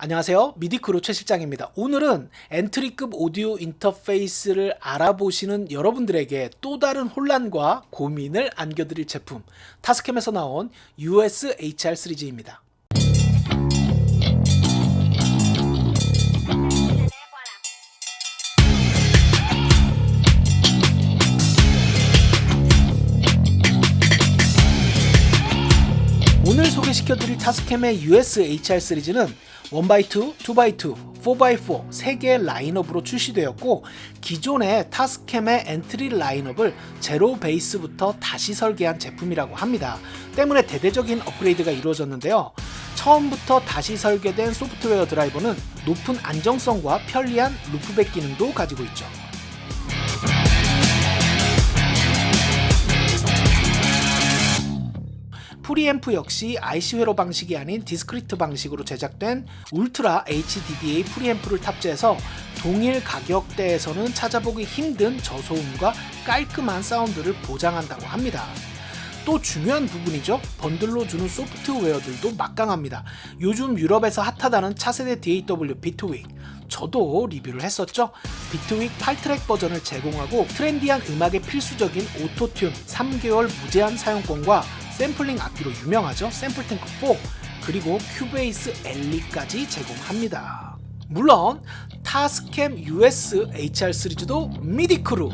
안녕하세요. 미디크루 최 실장입니다. 오늘은 엔트리급 오디오 인터페이스를 알아보시는 여러분들에게 또 다른 혼란과 고민을 안겨드릴 제품 타스캠에서 나온 US-HR 시리즈입니다. 오늘 소개시켜드릴 타스캠의 US-HR 시리즈는 1x2, 2x2, 4x4 3개의 라인업으로 출시되었고 기존의 타스캠의 엔트리 라인업을 제로 베이스부터 다시 설계한 제품이라고 합니다. 때문에 대대적인 업그레이드가 이루어졌는데요. 처음부터 다시 설계된 소프트웨어 드라이버는 높은 안정성과 편리한 루프백 기능도 가지고 있죠. 프리앰프 역시 IC 회로 방식이 아닌 디스크리트 방식으로 제작된 울트라 HDDA 프리앰프를 탑재해서 동일 가격대에서는 찾아보기 힘든 저소음과 깔끔한 사운드를 보장한다고 합니다. 또 중요한 부분이죠. 번들로 주는 소프트웨어들도 막강합니다. 요즘 유럽에서 핫하다는 차세대 DAW 비트윅, 저도 리뷰를 했었죠. 비트윅 8트랙 버전을 제공하고 트렌디한 음악에 필수적인 오토튠 3개월 무제한 사용권과 샘플링 악기로 유명하죠. 샘플탱크 4 그리고 큐베이스 엘리까지 제공합니다. 물론 타스캠 US-HR 시리즈도 미디크루!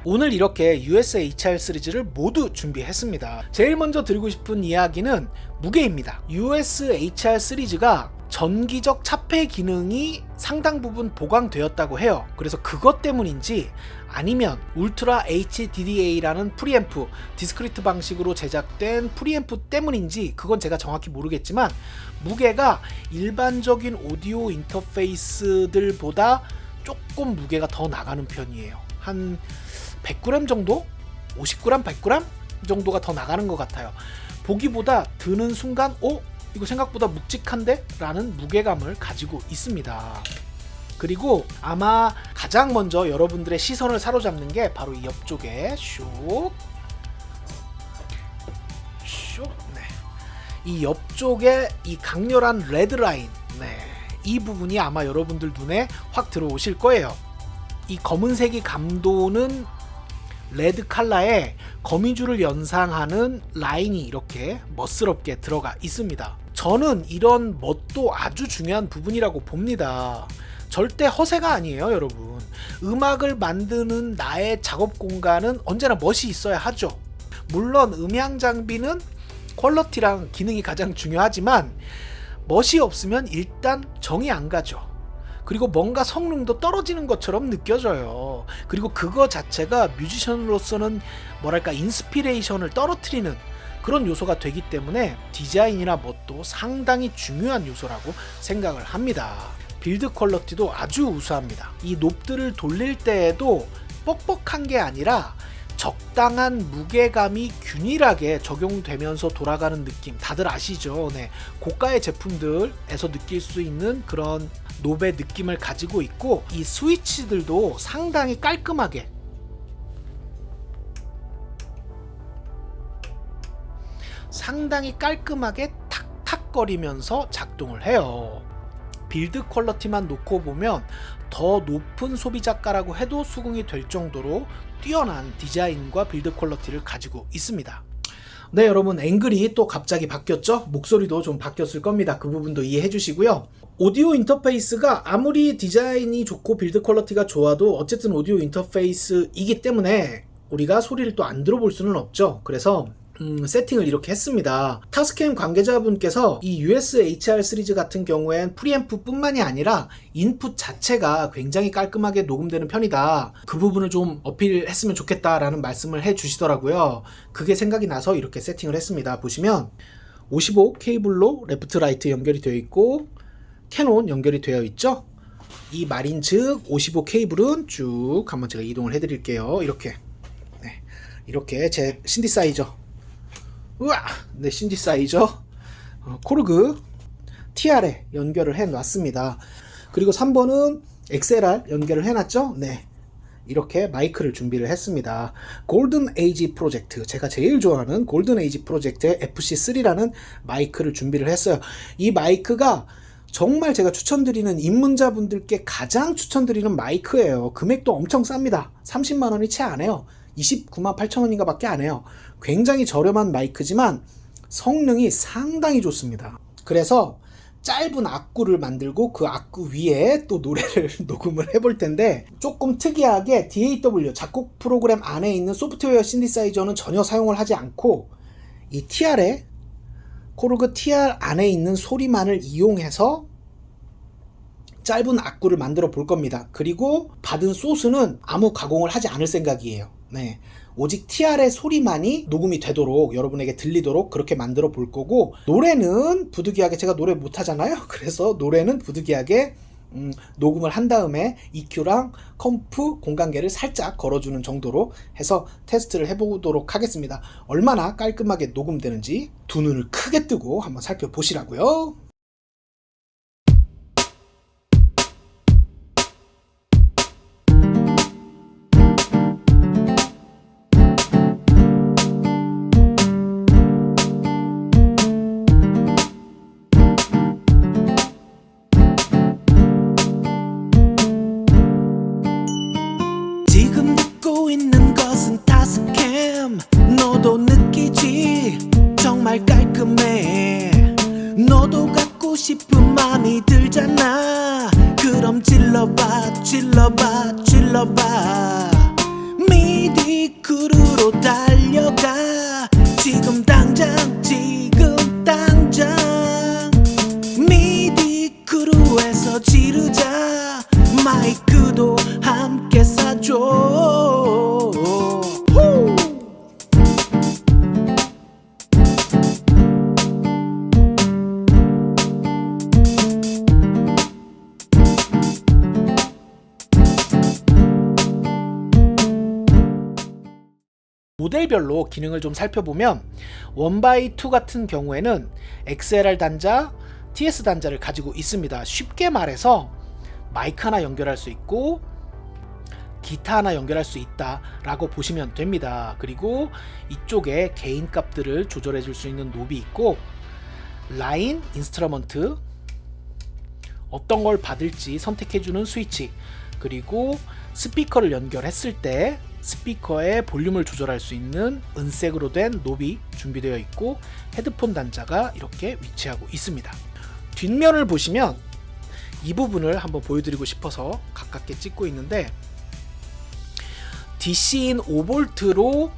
오늘 이렇게 US-HR 시리즈를 모두 준비했습니다. 제일 먼저 드리고 싶은 이야기는 무게입니다. US-HR 시리즈가 전기적 차폐 기능이 상당 부분 보강되었다고 해요. 그래서 그것 때문인지 아니면 울트라 HDDA라는 프리앰프, 디스크리트 방식으로 제작된 프리앰프 때문인지 그건 제가 정확히 모르겠지만 무게가 일반적인 오디오 인터페이스들보다 조금 무게가 더 나가는 편이에요. 한 100g 정도? 50g, 100g 정도가 더 나가는 것 같아요. 보기보다 드는 순간 이거 생각보다 묵직한데? 라는 무게감을 가지고 있습니다. 그리고 아마 가장 먼저 여러분들의 시선을 사로잡는 게 바로 이 옆쪽에 이 옆쪽에 이 강렬한 레드 라인, 이 부분이 아마 여러분들 눈에 확 들어오실 거예요. 이 검은색이 감도는 레드 컬러에 거미줄을 연상하는 라인이 이렇게 멋스럽게 들어가 있습니다. 저는 이런 멋도 아주 중요한 부분이라고 봅니다. 절대 허세가 아니에요, 여러분. 음악을 만드는 나의 작업 공간은 언제나 멋이 있어야 하죠. 물론 음향 장비는 퀄리티랑 기능이 가장 중요하지만 멋이 없으면 일단 정이 안 가죠. 그리고 뭔가 성능도 떨어지는 것처럼 느껴져요. 그리고 그거 자체가 뮤지션으로서는 뭐랄까 인스피레이션을 떨어뜨리는 그런 요소가 되기 때문에 디자인이나 멋도 상당히 중요한 요소라고 생각을 합니다. 빌드 퀄리티도 아주 우수합니다. 이 놉들을 돌릴 때에도 뻑뻑한 게 아니라 적당한 무게감이 균일하게 적용되면서 돌아가는 느낌 다들 아시죠? 고가의 제품들에서 느낄 수 있는 그런 놉의 느낌을 가지고 있고 이 스위치들도 상당히 깔끔하게 탁탁거리면서 작동을 해요. 빌드 퀄리티만 놓고 보면 더 높은 소비자가라고 해도 수긍이 될 정도로 뛰어난 디자인과 빌드 퀄리티를 가지고 있습니다. 네, 여러분, 앵글이 또 갑자기 바뀌었죠? 목소리도 좀 바뀌었을 겁니다. 그 부분도 이해해 주시고요. 오디오 인터페이스가 아무리 디자인이 좋고 빌드 퀄리티가 좋아도 어쨌든 오디오 인터페이스이기 때문에 우리가 소리를 또 안 들어볼 수는 없죠. 그래서 세팅을 이렇게 했습니다. 타스캠 관계자분께서 이 US-HR 시리즈 같은 경우엔 프리앰프 뿐만이 아니라 인풋 자체가 굉장히 깔끔하게 녹음되는 편이다. 그 부분을 좀 어필했으면 좋겠다라는 말씀을 해 주시더라고요. 그게 생각이 나서 이렇게 세팅을 했습니다. 보시면 55 케이블로 레프트 라이트 연결이 되어 있고 캐논 연결이 되어 있죠. 이 말인즉 55 케이블은 쭉 한번 제가 이동을 해 드릴게요. 이렇게 제 신디사이저 신디사이저 코르그 TR에 연결을 해 놨습니다. 그리고 3번은 XLR 연결을 해 놨죠. 이렇게 마이크를 준비를 했습니다. 골든 에이지 프로젝트, 제가 제일 좋아하는 골든 에이지 프로젝트의 FC3라는 마이크를 준비를 했어요. 이 마이크가 정말 제가 추천드리는 입문자분들께 가장 추천드리는 마이크예요. 금액도 엄청 쌉니다. 30만원이 채 안 해요. 29만 8천원인가 밖에 안 해요. 굉장히 저렴한 마이크지만 성능이 상당히 좋습니다. 그래서 짧은 악구를 만들고 그 악구 위에 또 노래를 녹음을 해볼 텐데, 조금 특이하게 DAW 작곡 프로그램 안에 있는 소프트웨어 신디사이저는 전혀 사용을 하지 않고 이 TR에 코르그 TR 안에 있는 소리만을 이용해서 짧은 악구를 만들어 볼 겁니다. 그리고 받은 소스는 아무 가공을 하지 않을 생각이에요. 네. 오직 TR의 소리만이 녹음이 되도록, 여러분에게 들리도록 그렇게 만들어 볼 거고, 노래는 부득이하게, 제가 노래 못하잖아요. 그래서 노래는 부득이하게 녹음을 한 다음에 EQ랑 컴프 공간계를 살짝 걸어주는 정도로 해서 테스트를 해보도록 하겠습니다. 얼마나 깔끔하게 녹음되는지 두 눈을 크게 뜨고 한번 살펴보시라고요. 너도 느끼지? 정말 깔끔해. 너도 갖고 싶은 맘이 들잖아. 그럼 질러봐 질러봐 질러봐. 미디 크루로 달려가. 지금 당장 지금 당장 미디 크루에서 지르자. 마이크도 함께 사줘. 모델별로 기능을 좀 살펴보면 1x2 같은 경우에는 XLR 단자, TS 단자를 가지고 있습니다. 쉽게 말해서 마이크 하나 연결할 수 있고 기타 하나 연결할 수 있다 라고 보시면 됩니다. 그리고 이쪽에 개인 값들을 조절해 줄 수 있는 노브이 있고, 라인, 인스트루먼트, 어떤 걸 받을지 선택해 주는 스위치, 그리고 스피커를 연결했을 때 스피커의 볼륨을 조절할 수 있는 은색으로 된 노브이 준비되어 있고, 헤드폰 단자가 이렇게 위치하고 있습니다. 뒷면을 보시면 이 부분을 한번 보여드리고 싶어서 가깝게 찍고 있는데, DC인 5V로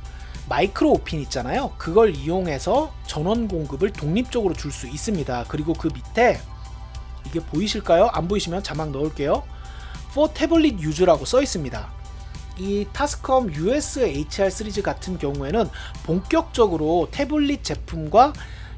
마이크로 오핀 있잖아요. 그걸 이용해서 전원 공급을 독립적으로 줄 수 있습니다. 그리고 그 밑에 이게 보이실까요? 안 보이시면 자막 넣을게요. For Tablet Use라고 써 있습니다. 이 타스컴 US-HR 시리즈 같은 경우에는 본격적으로 태블릿 제품과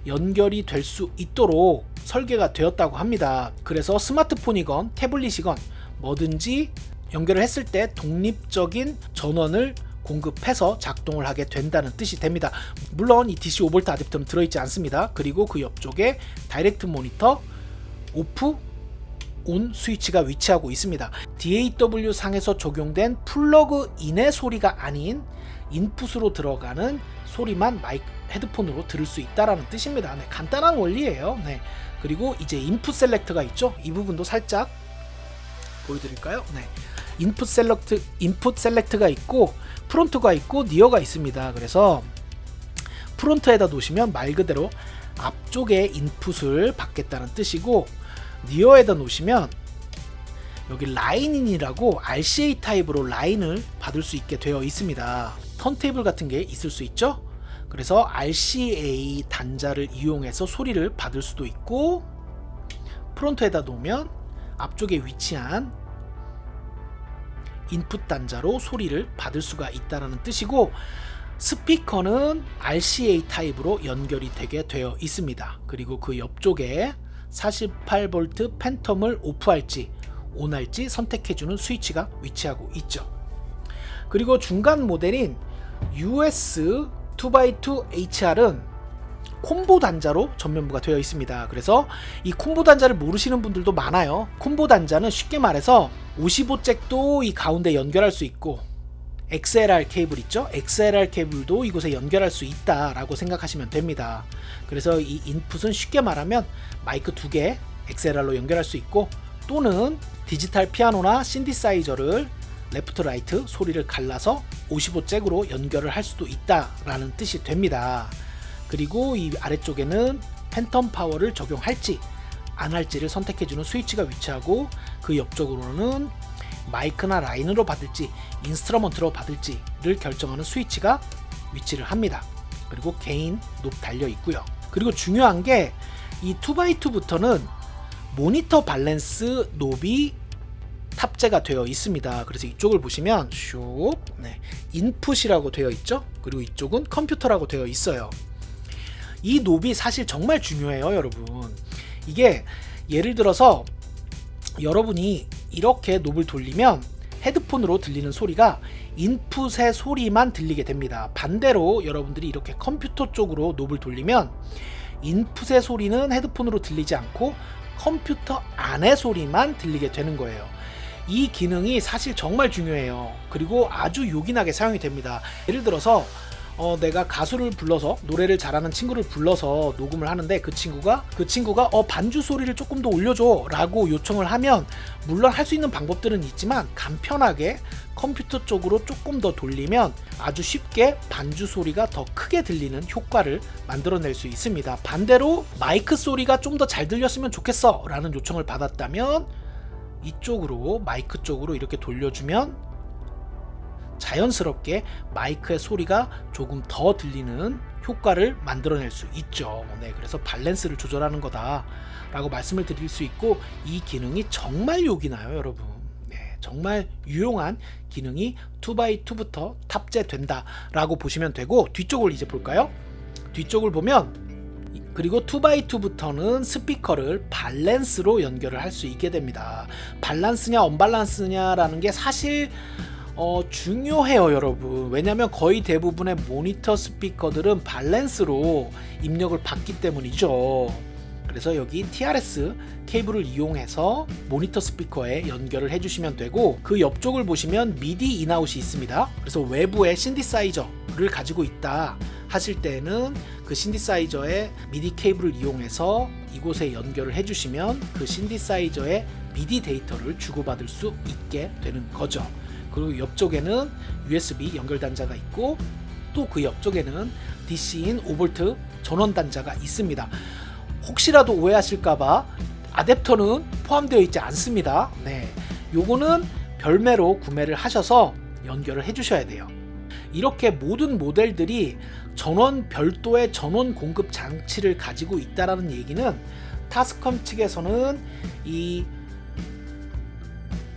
연결이 될 수 있도록 설계가 되었다고 합니다. 그래서 스마트폰이건 태블릿이건 뭐든지 연결을 했을 때 독립적인 전원을 공급해서 작동을 하게 된다는 뜻이 됩니다. 물론 이 DC 5V 아댑터는 들어있지 않습니다. 그리고 그 옆쪽에 다이렉트 모니터, 오프, 온 스위치가 위치하고 있습니다. DAW 상에서 적용된 플러그인의 소리가 아닌 인풋으로 들어가는 소리만 마이크 헤드폰으로 들을 수 있다라는 뜻입니다. 네, 간단한 원리예요. 네. 그리고 이제 인풋 셀렉터가 있죠. 이 부분도 살짝 보여드릴까요? 네. 인풋 셀렉트가 있고 프론트가 있고 니어가 있습니다. 그래서 프론트에다 놓으시면 말 그대로 앞쪽에 인풋을 받겠다는 뜻이고, 니어에다 놓으시면 여기 라인인이라고 RCA 타입으로 라인을 받을 수 있게 되어 있습니다. 턴테이블 같은 게 있을 수 있죠. 그래서 RCA 단자를 이용해서 소리를 받을 수도 있고, 프론트에다 놓으면 앞쪽에 위치한 인풋 단자로 소리를 받을 수가 있다는 뜻이고, 스피커는 RCA 타입으로 연결이 되게 되어 있습니다. 그리고 그 옆쪽에 48V 팬텀을 오프할지 온할지 선택해주는 스위치가 위치하고 있죠. 그리고 중간 모델인 US 2x2 HR은 콤보 단자로 전면부가 되어 있습니다. 그래서 이 콤보 단자를 모르시는 분들도 많아요. 콤보 단자는 쉽게 말해서 55잭도 이 가운데 연결할 수 있고, XLR 케이블 있죠? XLR 케이블도 이곳에 연결할 수 있다라고 생각하시면 됩니다. 그래서 이 인풋은 쉽게 말하면 마이크 2개, XLR로 연결할 수 있고, 또는 디지털 피아노나 신디사이저를 레프트 라이트 소리를 갈라서 55잭으로 연결을 할 수도 있다라는 뜻이 됩니다. 그리고 이 아래쪽에는 팬텀 파워를 적용할지 안 할지를 선택해주는 스위치가 위치하고, 그 옆쪽으로는 마이크나 라인으로 받을지 인스트루먼트로 받을지를 결정하는 스위치가 위치를 합니다. 그리고 개인 높 달려 있고요. 그리고 중요한 게 이 2x2부터는 모니터 밸런스 높이 탑재가 되어 있습니다. 그래서 이쪽을 보시면 슉, 인풋이라고 되어 있죠. 그리고 이쪽은 컴퓨터라고 되어 있어요. 이 높이 사실 정말 중요해요, 여러분. 이게 예를 들어서 여러분이 이렇게 높을 돌리면 헤드폰으로 들리는 소리가 인풋의 소리만 들리게 됩니다. 반대로 여러분들이 이렇게 컴퓨터 쪽으로 높을 돌리면 인풋의 소리는 헤드폰으로 들리지 않고 컴퓨터 안의 소리만 들리게 되는 거예요. 이 기능이 사실 정말 중요해요. 그리고 아주 요긴하게 사용이 됩니다. 예를 들어서 내가 가수를 불러서, 노래를 잘하는 친구를 불러서 녹음을 하는데 그 친구가 반주 소리를 조금 더 올려줘 라고 요청을 하면, 물론 할 수 있는 방법들은 있지만 간편하게 컴퓨터 쪽으로 조금 더 돌리면 아주 쉽게 반주 소리가 더 크게 들리는 효과를 만들어낼 수 있습니다. 반대로 마이크 소리가 좀 더 잘 들렸으면 좋겠어 라는 요청을 받았다면 이쪽으로, 마이크 쪽으로 이렇게 돌려주면 자연스럽게 마이크의 소리가 조금 더 들리는 효과를 만들어낼 수 있죠. 그래서 밸런스를 조절하는 거다 라고 말씀을 드릴 수 있고, 이 기능이 정말 요긴해요, 여러분. 정말 유용한 기능이 2x2부터 탑재된다 라고 보시면 되고, 뒤쪽을 이제 볼까요? 뒤쪽을 보면, 그리고 2x2부터는 스피커를 밸런스로 연결을 할 수 있게 됩니다. 밸런스냐 언밸런스냐라는 게 사실 중요해요, 여러분. 왜냐면 거의 대부분의 모니터 스피커들은 밸런스로 입력을 받기 때문이죠. 그래서 여기 TRS 케이블을 이용해서 모니터 스피커에 연결을 해주시면 되고, 그 옆쪽을 보시면 미디 인아웃이 있습니다. 그래서 외부에 신디사이저를 가지고 있다 하실 때는 그 신디사이저의 미디 케이블을 이용해서 이곳에 연결을 해주시면 그 신디사이저의 미디 데이터를 주고받을 수 있게 되는 거죠. 그리고 옆쪽에는 USB 연결 단자가 있고, 또 그 옆쪽에는 DC인 5V 전원 단자가 있습니다. 혹시라도 오해하실까봐 아댑터는 포함되어 있지 않습니다. 요거는 별매로 구매를 하셔서 연결을 해주셔야 돼요. 이렇게 모든 모델들이 전원 별도의 전원 공급 장치를 가지고 있다라는 얘기는, 타스컴 측에서는 이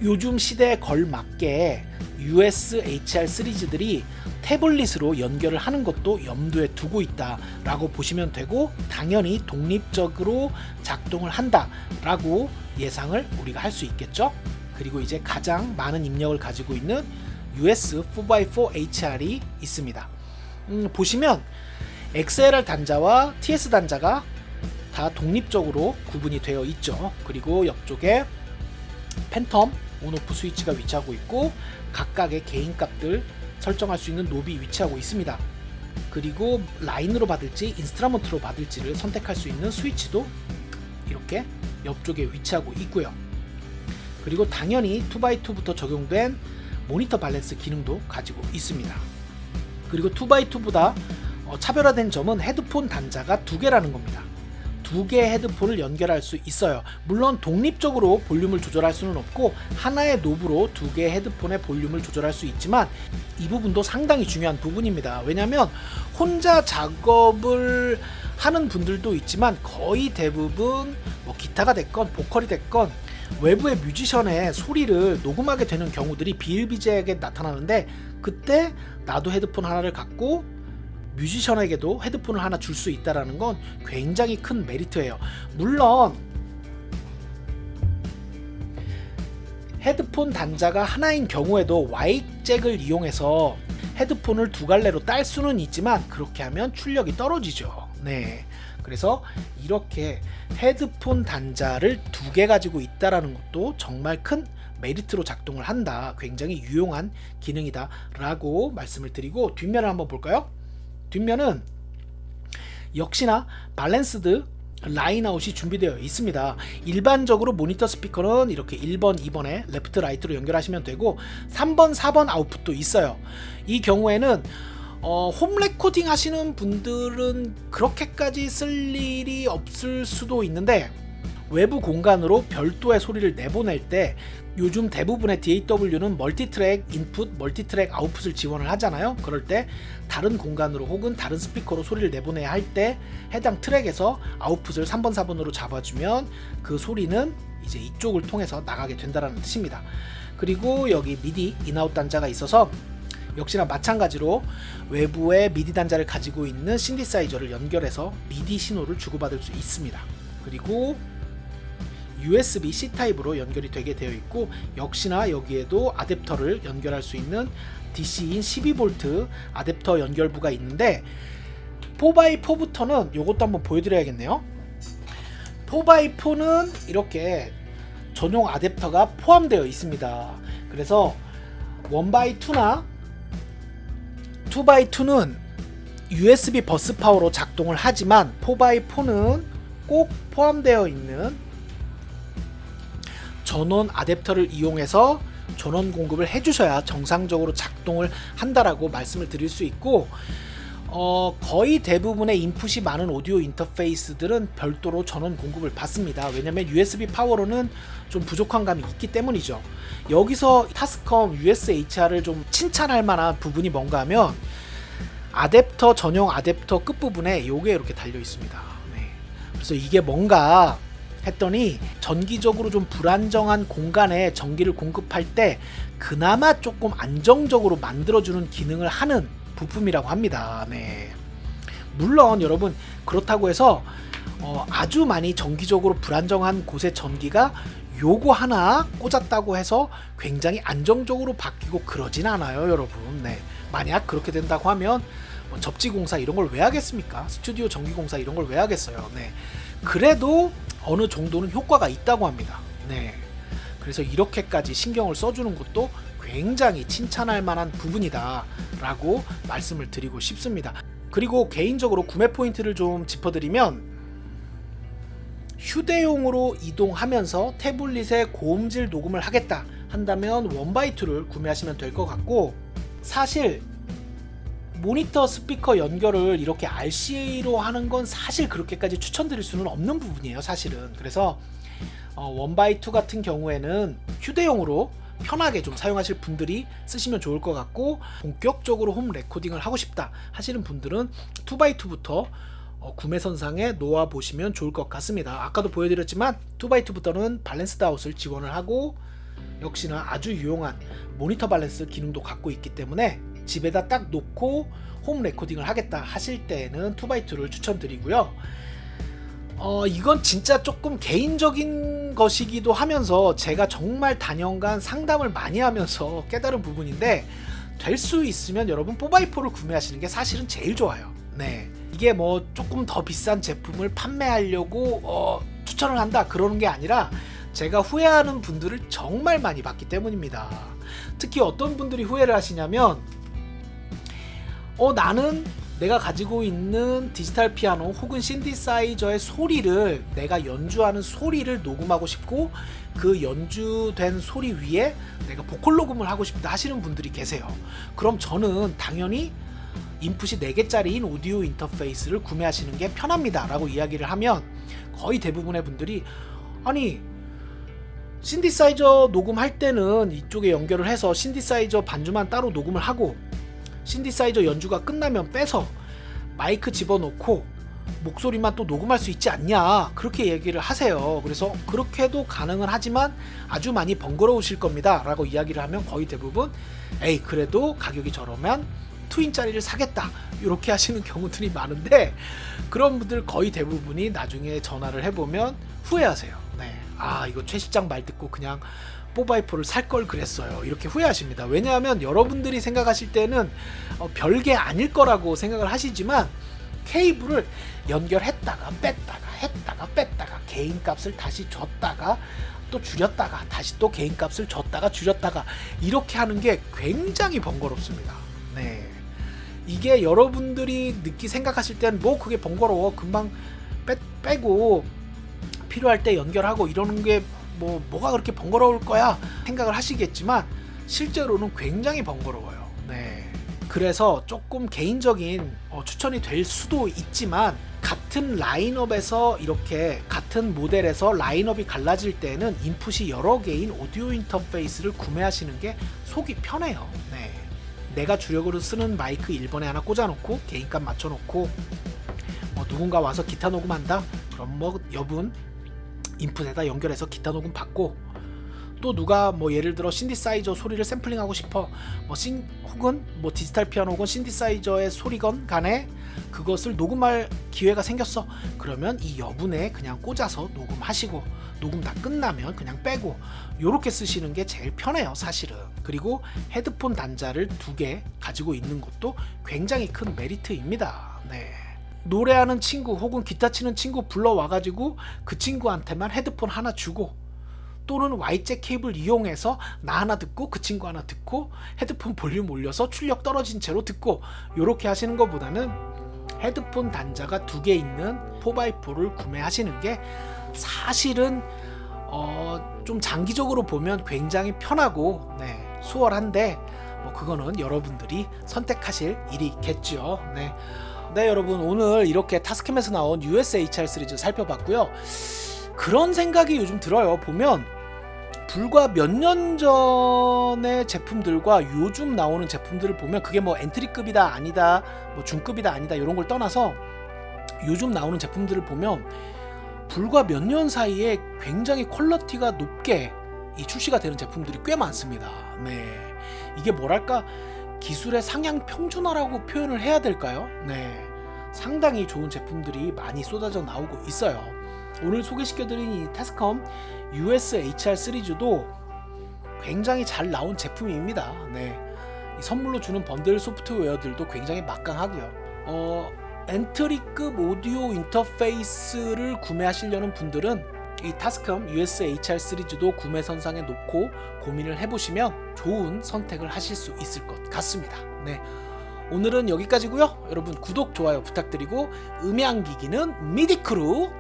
요즘 시대에 걸맞게 US-HR 시리즈들이 태블릿으로 연결을 하는 것도 염두에 두고 있다라고 보시면 되고, 당연히 독립적으로 작동을 한다라고 예상을 우리가 할 수 있겠죠. 그리고 이제 가장 많은 입력을 가지고 있는 US 4x4 HR이 있습니다. 보시면 XLR 단자와 TS 단자가 다 독립적으로 구분이 되어 있죠. 그리고 옆쪽에 팬텀 온오프 스위치가 위치하고 있고, 각각의 개인 값들 설정할 수 있는 노브이 위치하고 있습니다. 그리고 라인으로 받을지 인스트루먼트로 받을지를 선택할 수 있는 스위치도 이렇게 옆쪽에 위치하고 있고요. 그리고 당연히 2x2부터 적용된 모니터 밸런스 기능도 가지고 있습니다. 그리고 2x2보다 차별화된 점은 헤드폰 단자가 2개라는 겁니다. 2개의 헤드폰을 연결할 수 있어요. 물론 독립적으로 볼륨을 조절할 수는 없고, 하나의 노브로 2개의 헤드폰의 볼륨을 조절할 수 있지만, 이 부분도 상당히 중요한 부분입니다. 왜냐하면 혼자 작업을 하는 분들도 있지만, 거의 대부분 기타가 됐건 보컬이 됐건 외부의 뮤지션의 소리를 녹음하게 되는 경우들이 비일비재하게 나타나는데, 그때 나도 헤드폰 하나를 갖고 뮤지션에게도 헤드폰을 하나 줄 수 있다는 건 굉장히 큰 메리트예요. 물론 헤드폰 단자가 하나인 경우에도 Y잭을 이용해서 헤드폰을 두 갈래로 딸 수는 있지만, 그렇게 하면 출력이 떨어지죠. 그래서 이렇게 헤드폰 단자를 2개 가지고 있다는 것도 정말 큰 메리트로 작동을 한다. 굉장히 유용한 기능이다 라고 말씀을 드리고, 뒷면을 한번 볼까요? 뒷면은 역시나 밸런스드 라인아웃이 준비되어 있습니다. 일반적으로 모니터 스피커는 이렇게 1번, 2번에 레프트, 라이트로 연결하시면 되고 3번, 4번 아웃풋도 있어요. 이 경우에는 홈 레코딩 하시는 분들은 그렇게까지 쓸 일이 없을 수도 있는데 외부 공간으로 별도의 소리를 내보낼 때 요즘 대부분의 DAW는 멀티트랙 인풋, 멀티트랙 아웃풋을 지원을 하잖아요. 그럴 때 다른 공간으로 혹은 다른 스피커로 소리를 내보내야 할 때 해당 트랙에서 아웃풋을 3번, 4번으로 잡아주면 그 소리는 이제 이쪽을 통해서 나가게 된다는 뜻입니다. 그리고 여기 미디 인아웃 단자가 있어서 역시나 마찬가지로 외부에 미디 단자를 가지고 있는 신디사이저를 연결해서 미디 신호를 주고받을 수 있습니다. 그리고 USB C 타입으로 연결이 되게 되어 있고 역시나 여기에도 아댑터를 연결할 수 있는 DC인 12V 아댑터 연결부가 있는데 4x4부터는 이것도 한번 보여드려야겠네요. 4x4는 이렇게 전용 아댑터가 포함되어 있습니다. 그래서 1x2나 2x2는 USB 버스 파워로 작동을 하지만 4x4는 꼭 포함되어 있는 전원 아댑터를 이용해서 전원 공급을 해주셔야 정상적으로 작동을 한다라고 말씀을 드릴 수 있고 거의 대부분의 인풋이 많은 오디오 인터페이스들은 별도로 전원 공급을 받습니다. 왜냐면 USB 파워로는 좀 부족한 감이 있기 때문이죠. 여기서 타스컴 USHR을 좀 칭찬할 만한 부분이 뭔가 하면 아댑터 전용 아댑터 끝부분에 요게 이렇게 달려 있습니다. 네. 그래서 이게 뭔가 했더니 전기적으로 좀 불안정한 공간에 전기를 공급할 때 그나마 조금 안정적으로 만들어주는 기능을 하는 부품이라고 합니다. 네. 물론 여러분 그렇다고 해서 아주 많이 전기적으로 불안정한 곳의 전기가 요거 하나 꽂았다고 해서 굉장히 안정적으로 바뀌고 그러진 않아요, 여러분. 네. 만약 그렇게 된다고 하면 뭐 접지공사 이런 걸 왜 하겠습니까? 스튜디오 전기공사 이런 걸 왜 하겠어요? 네. 그래도 어느 정도는 효과가 있다고 합니다. 네. 그래서 이렇게까지 신경을 써주는 것도 굉장히 칭찬할 만한 부분이다 라고 말씀을 드리고 싶습니다. 그리고 개인적으로 구매 포인트를 좀 짚어드리면 휴대용으로 이동하면서 태블릿에 고음질 녹음을 하겠다 한다면 1x2를 구매하시면 될 것 같고, 사실 모니터 스피커 연결을 이렇게 RCA로 하는 건 사실 그렇게까지 추천드릴 수는 없는 부분이에요, 사실은. 그래서 1x2 같은 경우에는 휴대용으로 편하게 좀 사용하실 분들이 쓰시면 좋을 것 같고, 본격적으로 홈 레코딩을 하고 싶다 하시는 분들은 2x2부터 구매선상에 놓아 보시면 좋을 것 같습니다. 아까도 보여드렸지만 2x2부터는 밸런스드 아웃을 지원을 하고 역시나 아주 유용한 모니터 밸런스 기능도 갖고 있기 때문에 집에다 딱 놓고 홈 레코딩을 하겠다 하실 때에는 2x2를 추천드리고요. 이건 진짜 조금 개인적인 것이기도 하면서 제가 정말 단연간 상담을 많이 하면서 깨달은 부분인데, 될 수 있으면 여러분 4x4를 구매하시는 게 사실은 제일 좋아요. 네. 이게 뭐 조금 더 비싼 제품을 판매하려고 추천을 한다 그러는 게 아니라 제가 후회하는 분들을 정말 많이 봤기 때문입니다. 특히 어떤 분들이 후회를 하시냐면 나는 내가 가지고 있는 디지털 피아노 혹은 신디사이저의 소리를, 내가 연주하는 소리를 녹음하고 싶고 그 연주된 소리 위에 내가 보컬 녹음을 하고 싶다 하시는 분들이 계세요. 그럼 저는 당연히 인풋이 4개짜리인 오디오 인터페이스를 구매하시는 게 편합니다 라고 이야기를 하면 거의 대부분의 분들이, 아니 신디사이저 녹음할 때는 이쪽에 연결을 해서 신디사이저 반주만 따로 녹음을 하고 신디사이저 연주가 끝나면 빼서 마이크 집어넣고 목소리만 또 녹음할 수 있지 않냐, 그렇게 얘기를 하세요. 그래서 그렇게도 가능은 하지만 아주 많이 번거로우실 겁니다 라고 이야기를 하면 거의 대부분 에이 그래도 가격이 저러면 2인짜리를 사겠다 이렇게 하시는 경우들이 많은데, 그런 분들 거의 대부분이 나중에 전화를 해보면 후회하세요. 네. 이거 최 실장 말 듣고 그냥 4x4를 살 걸 그랬어요 이렇게 후회하십니다. 왜냐하면 여러분들이 생각하실 때는 별게 아닐 거라고 생각을 하시지만 케이블을 연결했다가 뺐다가 개인값을 다시 줬다가 또 줄였다가 다시 또 개인값을 줬다가 줄였다가 이렇게 하는 게 굉장히 번거롭습니다. 네. 이게 여러분들이 생각하실 때는 뭐 그게 번거로워 금방 빼고 필요할 때 연결하고 이러는 게 뭐가 그렇게 번거로울 거야 생각을 하시겠지만 실제로는 굉장히 번거로워요. 네. 그래서 조금 개인적인 추천이 될 수도 있지만 같은 라인업에서 이렇게 같은 모델에서 라인업이 갈라질 때는 인풋이 여러 개인 오디오 인터페이스를 구매하시는 게 속이 편해요. 네. 내가 주력으로 쓰는 마이크 1번에 하나 꽂아놓고 개인값 맞춰놓고 누군가 와서 기타 녹음한다? 그럼 여분 인풋에다 연결해서 기타 녹음 받고 또 누가 예를 들어 신디사이저 소리를 샘플링하고 싶어 혹은 디지털 피아노 혹은 신디사이저의 소리건 간에 그것을 녹음할 기회가 생겼어. 그러면 이 여분에 그냥 꽂아서 녹음하시고 녹음 다 끝나면 그냥 빼고 요렇게 쓰시는 게 제일 편해요 사실은. 그리고 헤드폰 단자를 2개 가지고 있는 것도 굉장히 큰 메리트입니다. 네. 노래하는 친구 혹은 기타 치는 친구 불러와가지고 그 친구한테만 헤드폰 하나 주고 또는 Y잭 케이블 이용해서 나 하나 듣고 그 친구 하나 듣고 헤드폰 볼륨 올려서 출력 떨어진 채로 듣고 요렇게 하시는 것보다는 헤드폰 단자가 2개 있는 4x4를 구매하시는 게 사실은 좀 장기적으로 보면 굉장히 편하고 수월한데 그거는 여러분들이 선택하실 일이겠죠. 네 여러분, 오늘 이렇게 타스캠에서 나온 US-HR 시리즈 살펴봤고요. 그런 생각이 요즘 들어요. 보면 불과 몇 년 전의 제품들과 요즘 나오는 제품들을 보면 그게 엔트리급이다 아니다 중급이다 아니다 이런 걸 떠나서 요즘 나오는 제품들을 보면 불과 몇 년 사이에 굉장히 퀄리티가 높게 출시가 되는 제품들이 꽤 많습니다. 네, 이게 뭐랄까 기술의 상향 평준화라고 표현을 해야 될까요? 네, 상당히 좋은 제품들이 많이 쏟아져 나오고 있어요. 오늘 소개시켜드린 이 타스컴 US-HR 시리즈도 굉장히 잘 나온 제품입니다. 네, 이 선물로 주는 번들 소프트웨어들도 굉장히 막강하고요. 엔트리급 오디오 인터페이스를 구매하시려는 분들은 이 타스컴 US-HR 시리즈도 구매 선상에 놓고 고민을 해보시면 좋은 선택을 하실 수 있을 것 같습니다. 네, 오늘은 여기까지고요. 여러분 구독, 좋아요 부탁드리고 음향기기는 미디크루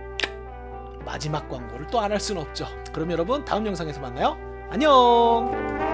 마지막 광고를 또 안 할 수는 없죠. 그럼 여러분 다음 영상에서 만나요. 안녕.